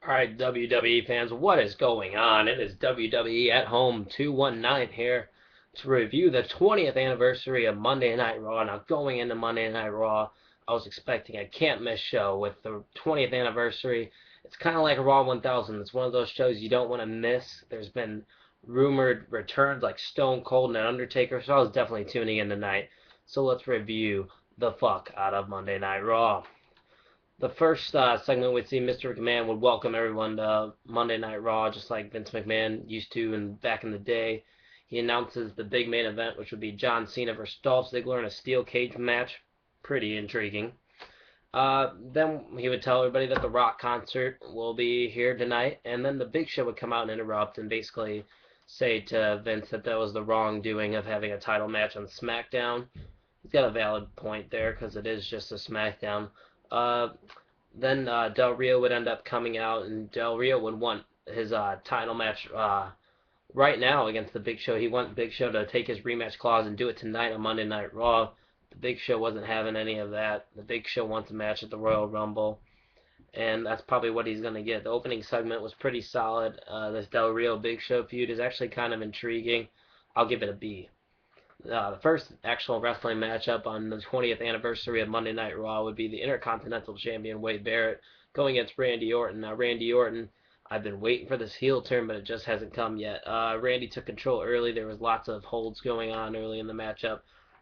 Alright, WWE fans, what is going on? It is WWE at Home 219 here to review the 20th anniversary of Monday Night Raw. Now, going into Monday Night Raw, I was expecting a can't miss show with the 20th anniversary. It's kind of like Raw 1000. It's one of those shows you don't want to miss. There's been rumored returns like Stone Cold and Undertaker, so I was definitely tuning in tonight. So let's review the fuck out of Monday Night Raw. The first segment we'd see Mr. McMahon would welcome everyone to Monday Night Raw, just like Vince McMahon used to and back in the day. He announces the big main event, which would be John Cena versus Dolph Ziggler in a steel cage match. Pretty intriguing. Then he would tell everybody that the Rock concert will be here tonight, and then the Big Show would come out and interrupt and basically say to Vince that that was the wrongdoing of having a title match on SmackDown. He's got a valid point there because it is just a SmackDown. Uh, then Del Rio would end up coming out, and Del Rio would want his title match right now against the Big Show. He want Big Show to take his rematch clause and do it tonight on Monday Night Raw. The Big Show wasn't having any of that. The Big Show wants a match at the Royal Rumble, and that's probably what he's going to get. The opening segment was pretty solid. This Del Rio Big Show feud is actually kind of intriguing. I'll give it a B. The first actual wrestling matchup on the 20th anniversary of Monday Night Raw would be the Intercontinental Champion Wade Barrett going against Randy Orton. Now, Randy Orton, I've been waiting for this heel turn, but it just hasn't come yet. Randy took control early. There was lots of holds going on early in the matchup.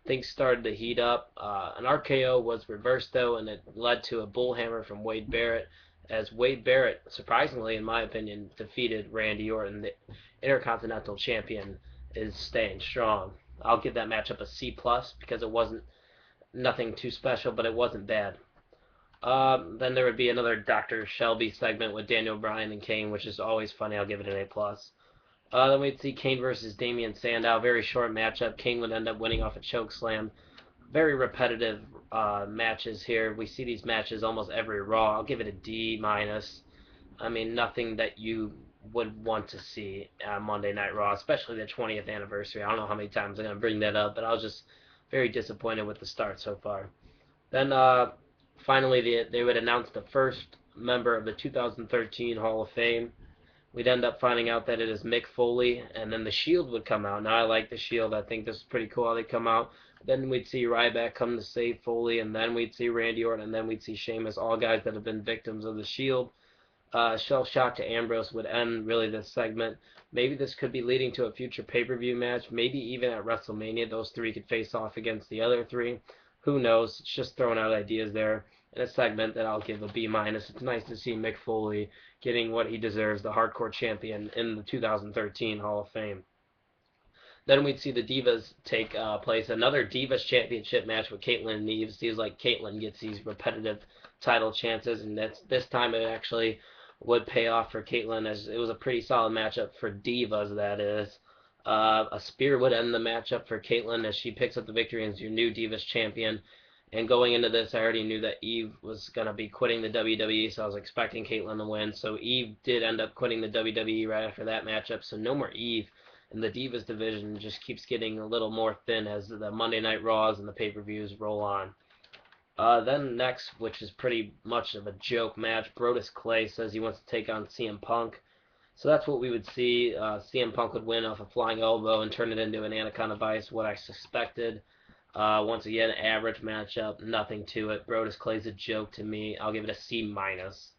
Things started to heat up. An RKO was reversed, though, and it led to a bullhammer from Wade Barrett, as Wade Barrett, surprisingly, in my opinion, defeated Randy Orton. The Intercontinental Champion is staying strong. I'll give that matchup a C plus because it wasn't nothing too special, but it wasn't bad. Then there would be another Dr. Shelby segment with Daniel Bryan and Kane, which is always funny. I'll give it an A plus. Then we'd see Kane versus Damian Sandow. Very short matchup. Kane would end up winning off a choke slam. Very repetitive matches here. We see these matches almost every Raw. I'll give it a D minus. I mean, nothing that you would want to see on Monday Night Raw, especially the 20th anniversary. I don't know how many times I'm going to bring that up, but I was just very disappointed with the start so far. Then finally, they would announce the first member of the 2013 Hall of Fame. We'd end up finding out that it is Mick Foley, and then the Shield would come out. Now, I like the Shield. I think this is pretty cool how they come out. Then we'd see Ryback come to save Foley, and then we'd see Randy Orton, and then we'd see Sheamus, all guys that have been victims of the Shield. Shell Shock to Ambrose would end really this segment. Maybe this could be leading to a future pay-per-view match. Maybe even at WrestleMania, those three could face off against the other three. Who knows? It's just throwing out ideas there in a segment that I'll give a B minus. It's nice to see Mick Foley getting what he deserves, the hardcore champion in the 2013 Hall of Fame. Then we'd see the Divas take place. Another Divas Championship match with Caitlyn and Eve. Seems like Caitlyn gets these repetitive title chances, and this time it actually would pay off for Caitlyn, as it was a pretty solid matchup for Divas, that is. A spear would end the matchup for Caitlyn as she picks up the victory as your new Divas champion. And going into this, I already knew that Eve was going to be quitting the WWE, so I was expecting Caitlyn to win. So Eve did end up quitting the WWE right after that matchup, so no more Eve. And the Divas division just keeps getting a little more thin as the Monday Night Raws and the pay-per-views roll on. Then next, which is pretty much of a joke match, Brodus Clay says he wants to take on CM Punk. So that's what we would see. CM Punk would win off a flying elbow and turn it into an Anaconda Vice, what I suspected. Once again, average matchup, nothing to it. Brodus Clay's a joke to me. I'll give it a C minus.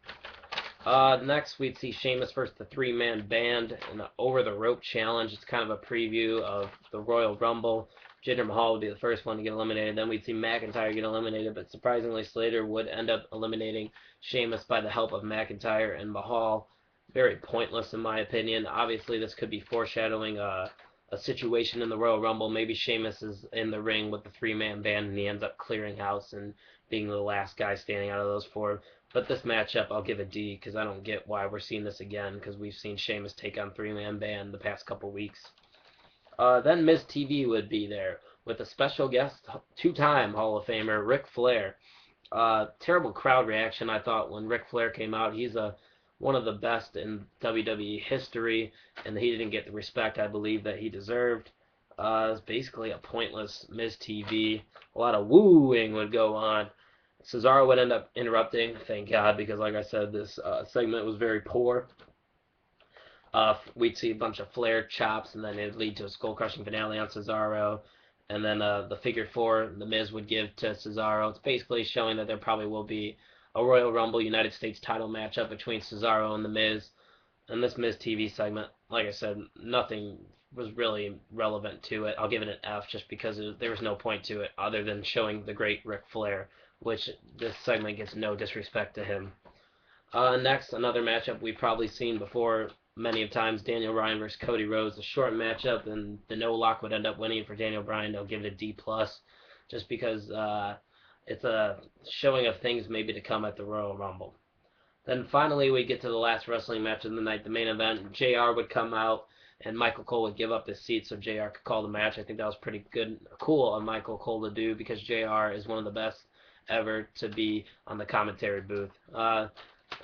Next, we'd see Sheamus versus the three-man band in the Over the Rope Challenge. It's kind of a preview of the Royal Rumble. Jinder Mahal would be the first one to get eliminated. Then we'd see McIntyre get eliminated, but surprisingly, Slater would end up eliminating Sheamus by the help of McIntyre and Mahal. Very pointless, in my opinion. Obviously, this could be foreshadowing a situation in the Royal Rumble. Maybe Sheamus is in the ring with the three-man band, and he ends up clearing house and being the last guy standing out of those four. But this matchup, I'll give a D, because I don't get why we're seeing this again, because we've seen Sheamus take on three-man band the past couple weeks. Then Miz TV would be there with a special guest, two-time Hall of Famer Ric Flair. Terrible crowd reaction, I thought, when Ric Flair came out. He's one of the best in WWE history, and he didn't get the respect I believe that he deserved. It was basically a pointless Miz TV. A lot of wooing would go on. Cesaro would end up interrupting, thank God, because like I said, this segment was very poor. We'd see a bunch of Flair chops, and then it'd lead to a skull-crushing finale on Cesaro. And then the figure four, The Miz would give to Cesaro. It's basically showing that there probably will be a Royal Rumble United States title matchup between Cesaro and The Miz. And this Miz TV segment, like I said, nothing was really relevant to it. I'll give it an F just because there was no point to it other than showing the great Ric Flair, which this segment gets no disrespect to him. Next, another matchup we've probably seen before many of times, Daniel Bryan versus Cody Rhodes. A short matchup, and the no lock would end up winning for Daniel Bryan. I'll give it a D+, just because it's a showing of things maybe to come at the Royal Rumble. Then finally, we get to the last wrestling match of the night, the main event. JR would come out, and Michael Cole would give up his seat so JR could call the match. I think that was pretty cool of Michael Cole to do because JR is one of the best ever to be on the commentary booth.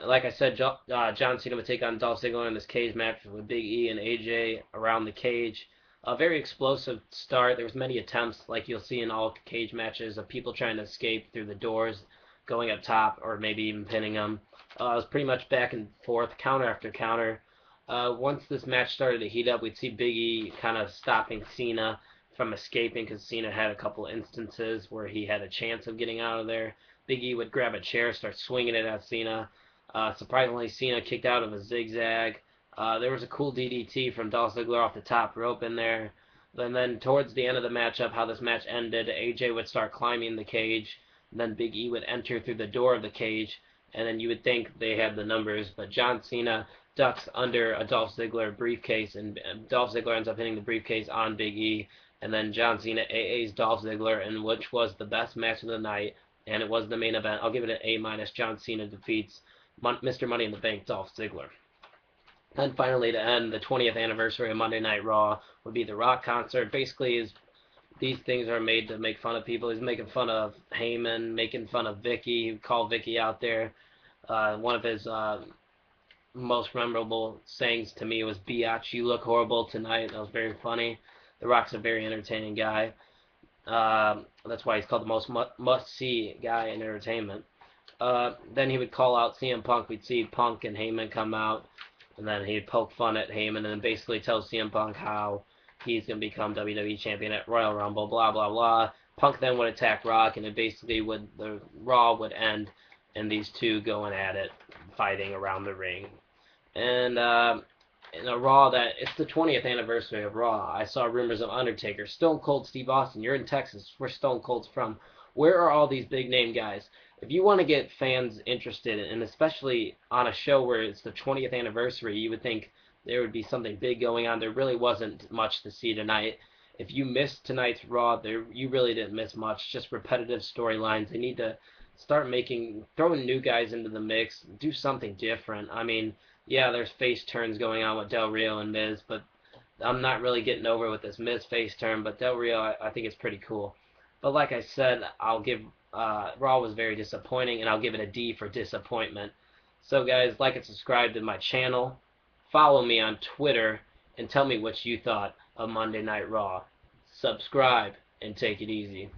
Like I said, John Cena would take on Dolph Ziggler in this cage match with Big E and AJ around the cage. A very explosive start. There was many attempts, like you'll see in all cage matches, of people trying to escape through the doors, going up top, or maybe even pinning them. It was pretty much back and forth, counter after counter. Once this match started to heat up, we'd see Big E kind of stopping Cena from escaping because Cena had a couple instances where he had a chance of getting out of there. Big E would grab a chair, start swinging it at Cena. Surprisingly, Cena kicked out of a zigzag. There was a cool DDT from Dolph Ziggler off the top rope in there. And then towards the end of the matchup, how this match ended, AJ would start climbing the cage. Then Big E would enter through the door of the cage. And then you would think they had the numbers, but John Cena ducks under a Dolph Ziggler briefcase, and Dolph Ziggler ends up hitting the briefcase on Big E. And then John Cena AA's Dolph Ziggler, and which was the best match of the night, and it was the main event. I'll give it an A-. John Cena defeats Mr. Money in the Bank, Dolph Ziggler. And finally, to end the 20th anniversary of Monday Night Raw would be the Rock concert. Basically, these things are made to make fun of people. He's making fun of Heyman, making fun of Vicky. He would call Vicky out there. One of his most memorable sayings to me was, "Biatch, you look horrible tonight." That was very funny. The Rock's a very entertaining guy. That's why he's called the most must-see guy in entertainment. Then he would call out CM Punk. We'd see Punk and Heyman come out, and then he'd poke fun at Heyman, and then basically tell CM Punk how he's going to become WWE champion at Royal Rumble, blah, blah, blah. Punk then would attack Rock, and it basically the Raw would end, and these two going at it, fighting around the ring. And in a Raw it's the 20th anniversary of Raw. I saw rumors of Undertaker, Stone Cold Steve Austin. You're in Texas, where Stone Cold's from. Where are all these big name guys? If you want to get fans interested, and especially on a show where it's the 20th anniversary, you would think there would be something big going on. There really wasn't much to see tonight. If you missed tonight's Raw, you really didn't miss much. Just repetitive storylines. They need to start throwing new guys into the mix, do something different. I mean, yeah, there's face turns going on with Del Rio and Miz, but I'm not really getting over with this Miz face turn, but Del Rio, I think it's pretty cool. But like I said, I'll give Raw was very disappointing, and I'll give it a D for disappointment. So guys, like and subscribe to my channel. Follow me on Twitter, and tell me what you thought of Monday Night Raw. Subscribe, and take it easy.